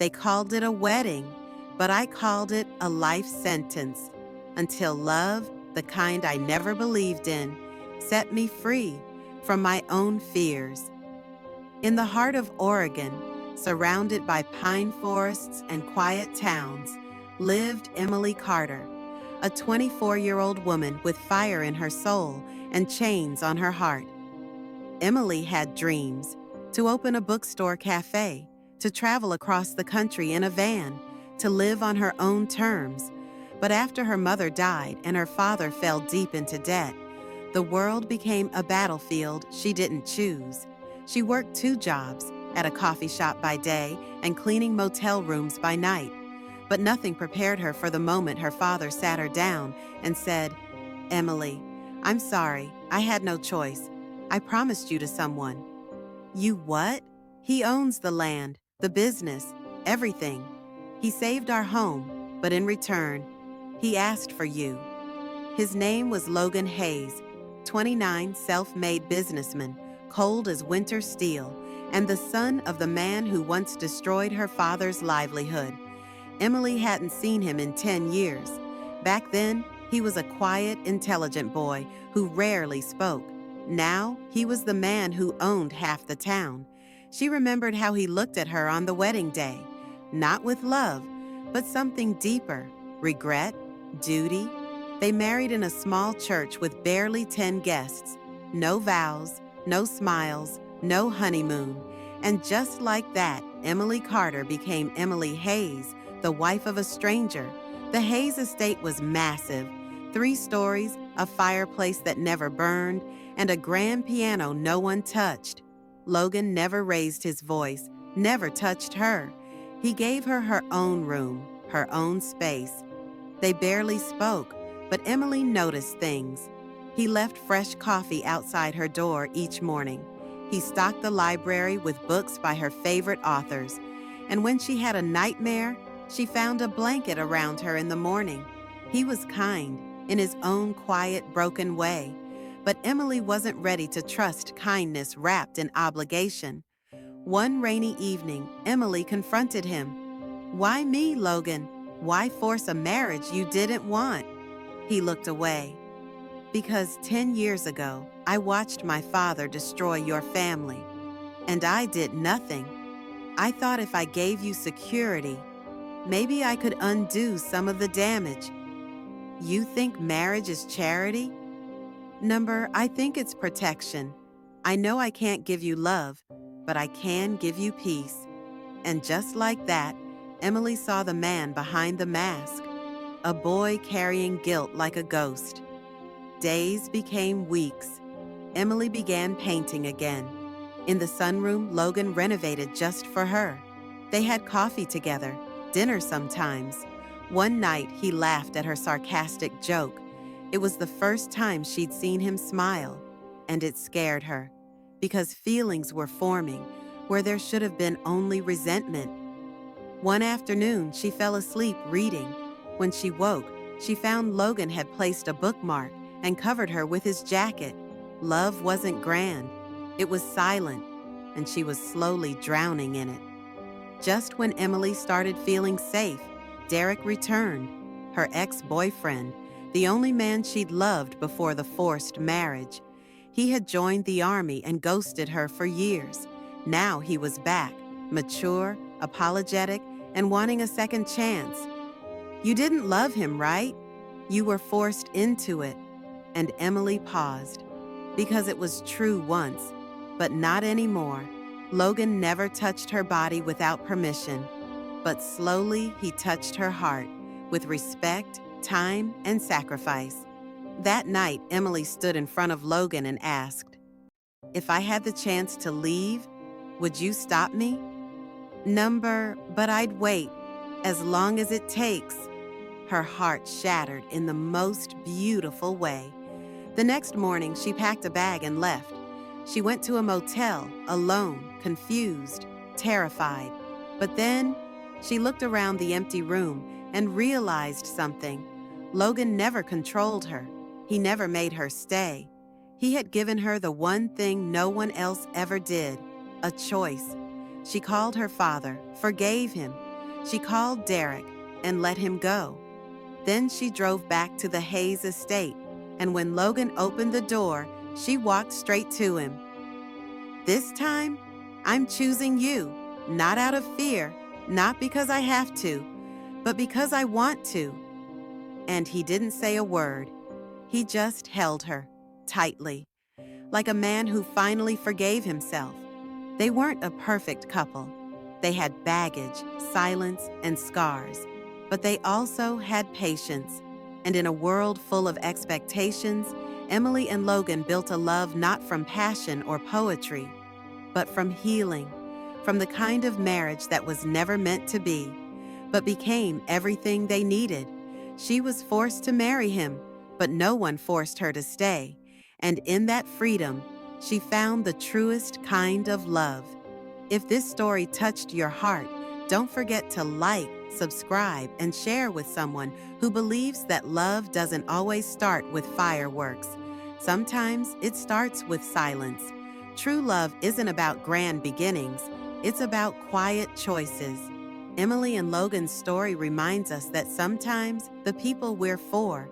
They called it a wedding, but I called it a life sentence, until love, the kind I never believed in, set me free from my own fears. In the heart of Oregon, surrounded by pine forests and quiet towns, lived Emily Carter, a 24-year-old woman with fire in her soul and chains on her heart. Emily had dreams: to open a bookstore cafe, to travel across the country in a van, to live on her own terms. But after her mother died and her father fell deep into debt, the world became a battlefield she didn't choose. She worked 2 jobs, at a coffee shop by day and cleaning motel rooms by night. But nothing prepared her for the moment her father sat her down and said, "Emily, I'm sorry, I had no choice. I promised you to someone." "You what?" "He owns the land, the business, everything. He saved our home, but in return, he asked for you." His name was Logan Hayes, 29, self-made businessman, cold as winter steel, and the son of the man who once destroyed her father's livelihood. Emily hadn't seen him in 10 years. Back then, he was a quiet, intelligent boy who rarely spoke. Now, he was the man who owned half the town. She remembered how he looked at her on the wedding day, not with love, but something deeper: regret, duty. They married in a small church with barely 10 guests. No vows, no smiles, no honeymoon. And just like that, Emily Carter became Emily Hayes, the wife of a stranger. The Hayes estate was massive: 3 stories, a fireplace that never burned, and a grand piano no one touched. Logan never raised his voice, never touched her. He gave her her own room, her own space. They barely spoke, but Emily noticed things. He left fresh coffee outside her door each morning. He stocked the library with books by her favorite authors. And when she had a nightmare, she found a blanket around her in the morning. He was kind, in his own quiet, broken way. But Emily wasn't ready to trust kindness wrapped in obligation. One rainy evening, Emily confronted him. "Why me, Logan? Why force a marriage you didn't want?" He looked away. "Because 10 years ago, I watched my father destroy your family. And I did nothing. I thought if I gave you security, maybe I could undo some of the damage." "You think marriage is charity?" I think it's protection. I know I can't give you love, but I can give you peace." And just like that, Emily saw the man behind the mask, a boy carrying guilt like a ghost. Days became weeks. Emily began painting again. In the sunroom Logan renovated just for her. They had coffee together, dinner sometimes. One night he laughed at her sarcastic joke. It was the first time she'd seen him smile, and it scared her, because feelings were forming where there should have been only resentment. One afternoon, she fell asleep reading. When she woke, she found Logan had placed a bookmark and covered her with his jacket. Love wasn't grand. It was silent, and she was slowly drowning in it. Just when Emily started feeling safe, Derek returned, her ex-boyfriend, the only man she'd loved before the forced marriage. He had joined the army and ghosted her for years. Now he was back, mature, apologetic, and wanting a second chance. "You didn't love him, right? You were forced into it." And Emily paused, because it was true once, but not anymore. Logan never touched her body without permission, but slowly he touched her heart, with respect, time, and sacrifice. That night, Emily stood in front of Logan and asked, "If I had the chance to leave, would you stop me?" But I'd wait, as long as it takes." Her heart shattered in the most beautiful way. The next morning, she packed a bag and left. She went to a motel, alone, confused, terrified. But then, she looked around the empty room and realized something. Logan never controlled her. He never made her stay. He had given her the one thing no one else ever did: a choice. She called her father, forgave him, She called Derek and let him go. Then she drove back to the Hayes estate, and when Logan opened the door, she walked straight to him. "This time, I'm choosing you, not out of fear, not because I have to, but because I want to." And he didn't say a word. He just held her tightly, like a man who finally forgave himself. They weren't a perfect couple. They had baggage, silence, and scars, but they also had patience. And in a world full of expectations, Emily and Logan built a love not from passion or poetry, but from healing, from the kind of marriage that was never meant to be, but became everything they needed. She was forced to marry him, but no one forced her to stay. And in that freedom, she found the truest kind of love. If this story touched your heart, don't forget to like, subscribe, and share with someone who believes that love doesn't always start with fireworks. Sometimes it starts with silence. True love isn't about grand beginnings, it's about quiet choices. Emily and Logan's story reminds us that sometimes the people we're for